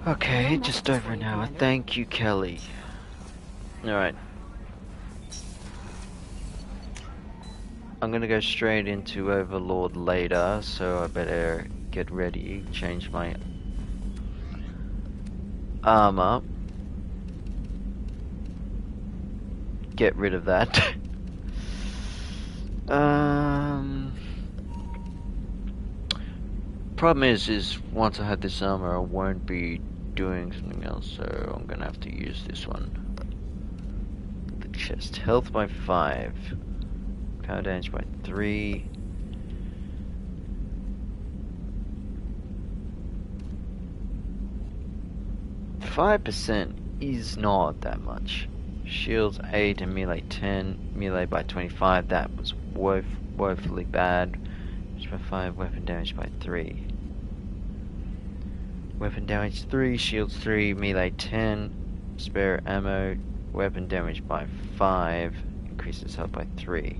Okay, just over an hour. Thank you, Kelly. Alright. I'm gonna go straight into Overlord later, so I better get ready, change my armor. Get rid of that. Problem is once I have this armor, I won't be doing something else, so I'm gonna have to use this one. The chest. Health by 5. Power damage by 3. %5 is not that much. Shields 8 and melee 10. Melee by 25. That was woefully bad. Damage by 5. Weapon damage by 3. Weapon damage 3. Shields 3. Melee 10. Spare ammo. Weapon damage by 5. Increases health by 3.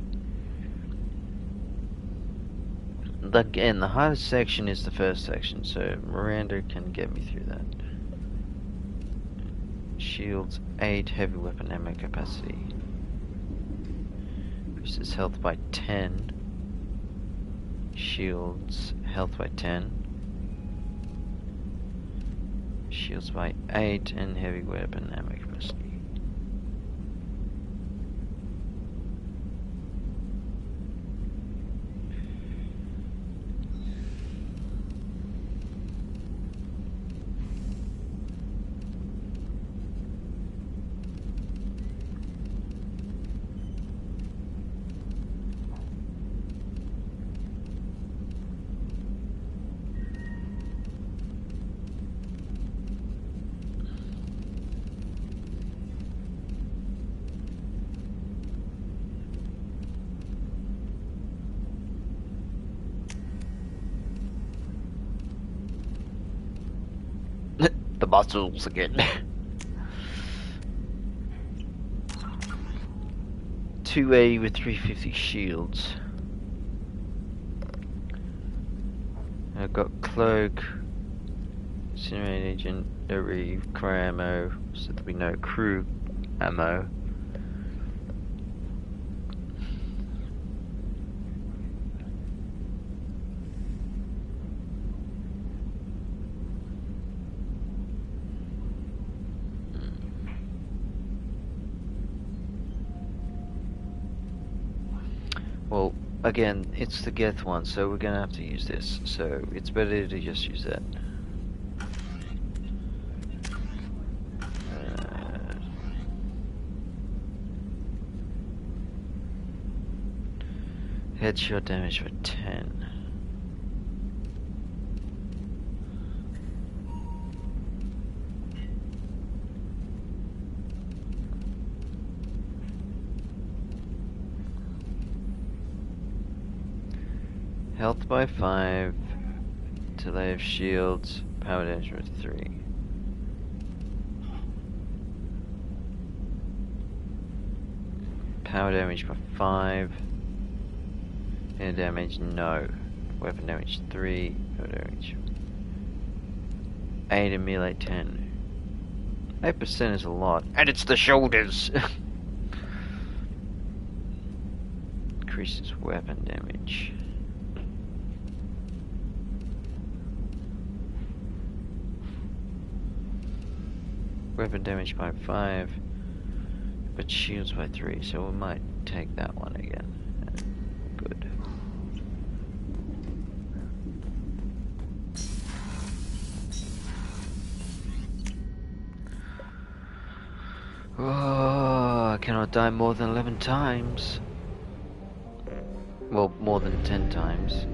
Again, the hardest section is the first section, so Miranda can get me through that. Shields 8, heavy weapon ammo capacity. Increases health by 10. Shields, health by 10. Shields by 8, and heavy weapon ammo capacity. The muscles again. 280 with 350 shields. I've got cloak, incinerator agent, every crew ammo, so there'll be no crew ammo. Well, again, it's the Geth one, so we're gonna have to use this. So it's better to just use that. Headshot damage for 10. Health by 5, delay of shields, power damage by 3. Power damage by 5. Air damage, no. Weapon damage 3, power damage 8 and melee 10. 8% is a lot. And it's the shoulders! Increases weapon damage. Weapon damage by 5, but shields by 3, so we might take that one again. Good. Oh, I cannot die more than 11 times. Well, more than 10 times.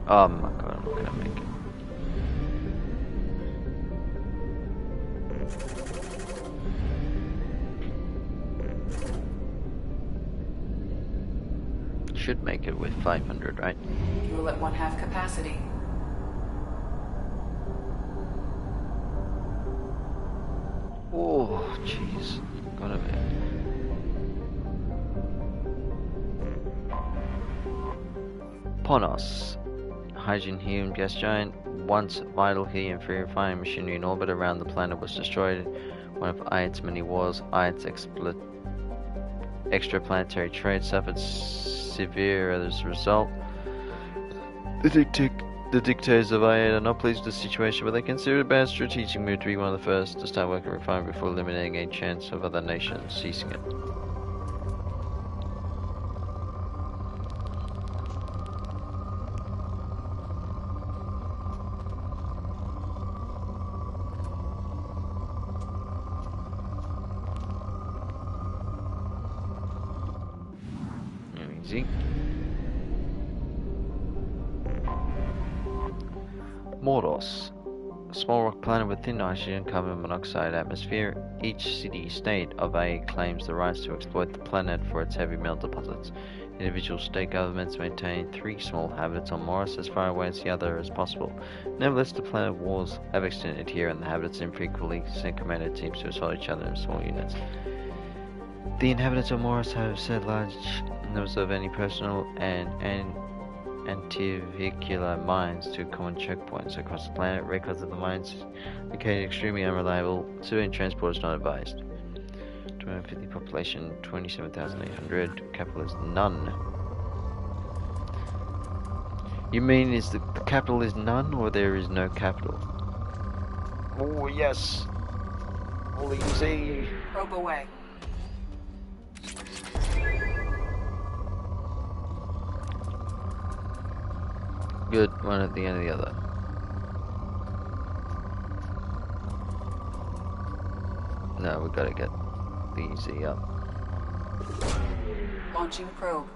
Oh my god, I'm not gonna make it. Should make it with 500, right? Fuel at 1/2 capacity. Oh, jeez. Got a bit. Ponos. Hydrogen helium gas giant. Once vital helium-free refining machinery in orbit around the planet was destroyed. One of Ayat's many wars, Ayat's extraplanetary trade suffered severe as a result. The dictators of Ayat are not pleased with the situation, but they consider it a bad strategic move to be one of the first to start working refinery before eliminating any chance of other nations seizing it. Easy. Mordos. A small rock planet with thin oxygen, carbon monoxide atmosphere. Each city-state of A claims the rights to exploit the planet for its heavy metal deposits. Individual state governments maintain 3 small habitats on Morris as far away as the other as possible. Nevertheless, the planet wars have extended here and the habitants infrequently send commando teams to assault each other in small units. The inhabitants of Morris have set large numbers of anti-personnel and anti-vehicular mines to common checkpoints across the planet. Records of the mines located extremely unreliable. Civilian transport is not advised. 250 population, 27,800. Capital is none. You mean is the capital is none, or there is no capital? Oh yes. All easy. Probe away. Good, one at the end of the other. No, we gotta get the easy up. Launching probe.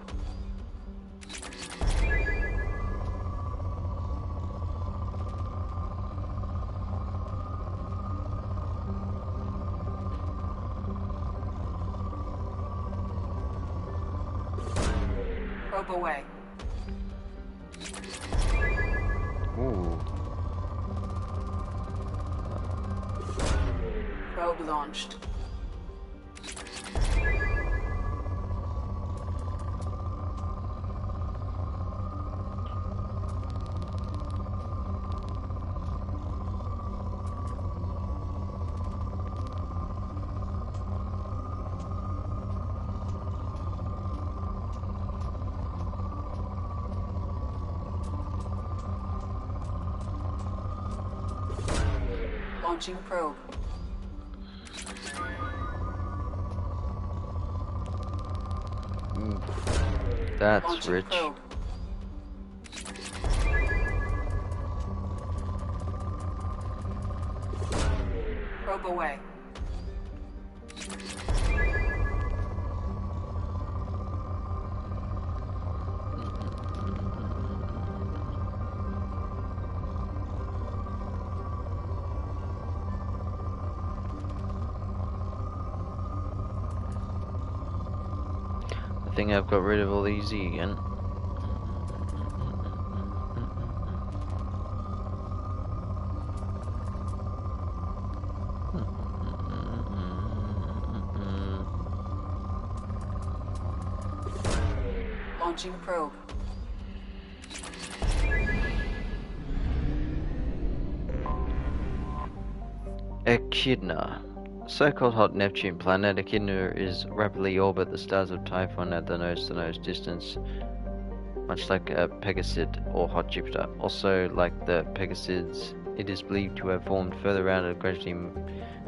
Probe away. Ooh. Probe launched. Launching probe. Ooh. That's Launching rich. probe. Probe away. think I've got rid of all these again. Launching probe. Echidna. So-called hot Neptune planet, Echidna is rapidly orbit the stars of Typhon at the nose-to-nose distance, much like a Pegasid or hot Jupiter. Also, like the Pegasids, it is believed to have formed further out and gradually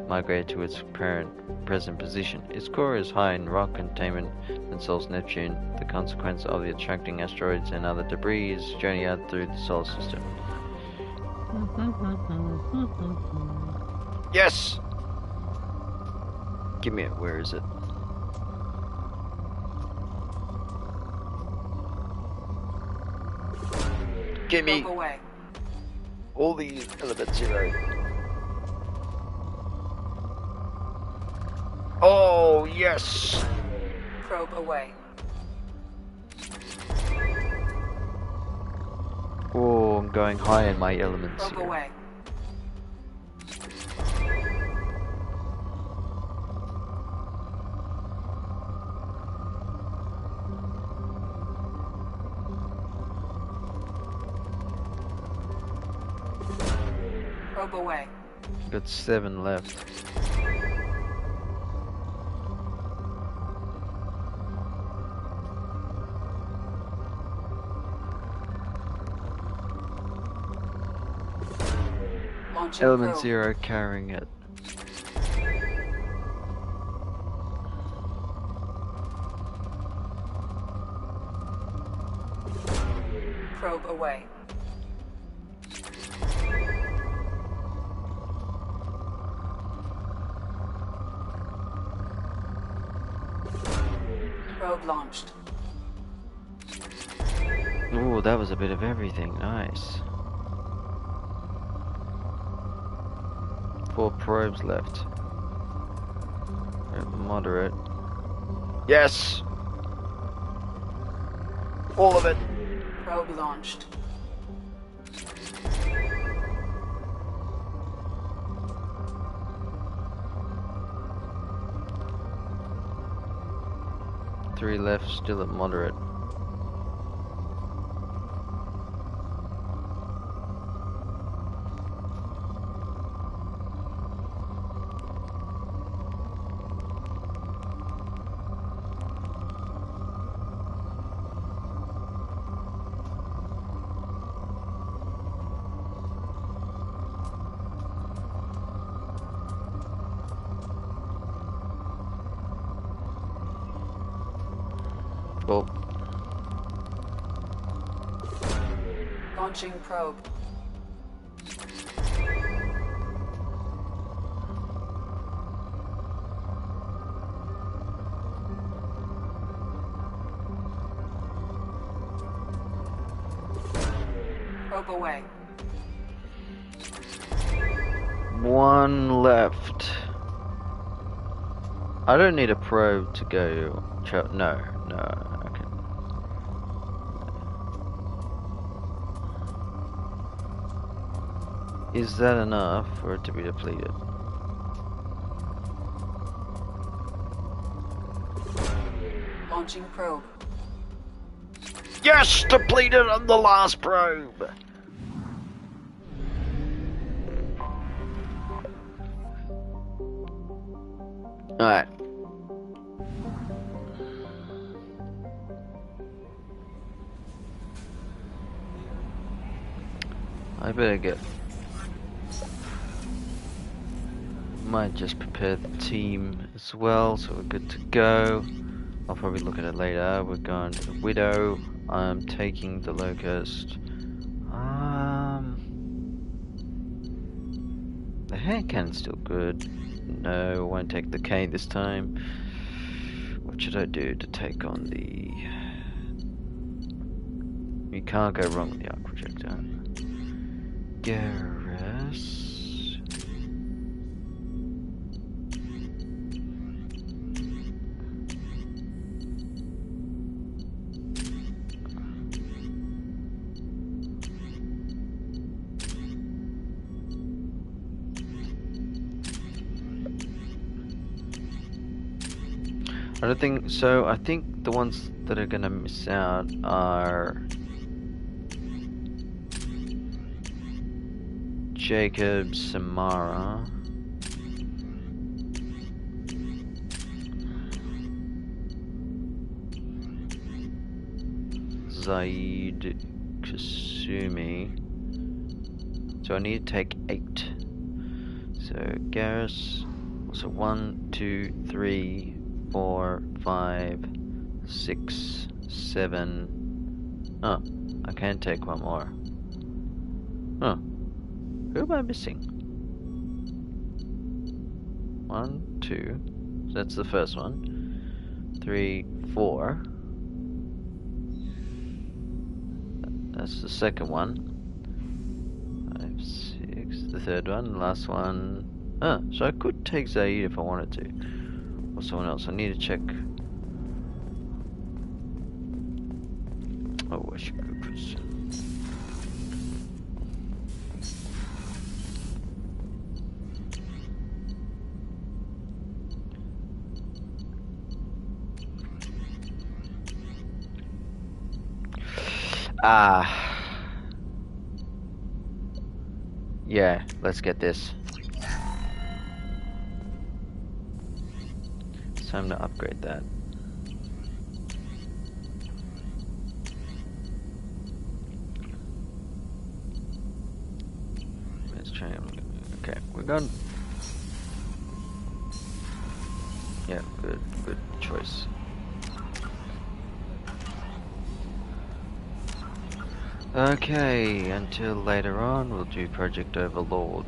migrated to its present position. Its core is high in rock containment than Sol's Neptune. The consequence of the attracting asteroids and other debris is journey out through the solar system. Yes! Give me it. Where is it? Give me away. all these element 0. Oh, yes! Probe away. Oh, I'm going high in my elements Probe here. away. Probe away. Got 7 left. Launching Element probe. 0 carrying it. Probe away. Probe launched. Ooh, that was a bit of everything. Nice. 4 probes left. Moderate. Yes! All of it! Probe launched. Three left, still at moderate. Oh, Launching probe. Probe away. 1 left. I don't need a probe to go. No, I can. Is that enough for it to be depleted? Launching probe. Yes! Depleted on the last probe! Alright. I better get... Might just prepare the team as well, so we're good to go. I'll probably look at it later. We're going to the Widow. I'm taking the Locust. The hand cannon's still good. No, I won't take the K this time. What should I do to take on the... You can't go wrong with the arc projector. Garrus. I don't think so. I think the ones that are gonna miss out are Jacob, Samara, Zaid, Kasumi. So I need to take 8. So Garrus. So 1, 2, 3, 4, 5, 6, 7. Oh, I can take one more. Huh. Who am I missing? 1, 2. So that's the first one. 3, 4. That's the second one. 5, 6. The third one. The last one. Ah, so I could take Zaid if I wanted to. Or someone else. I need to check. Oh, I should go Chris. Yeah, let's get this. It's time to upgrade that. Let's try. Okay, we're done. Yeah, good choice. Okay, until later on, we'll do Project Overlord.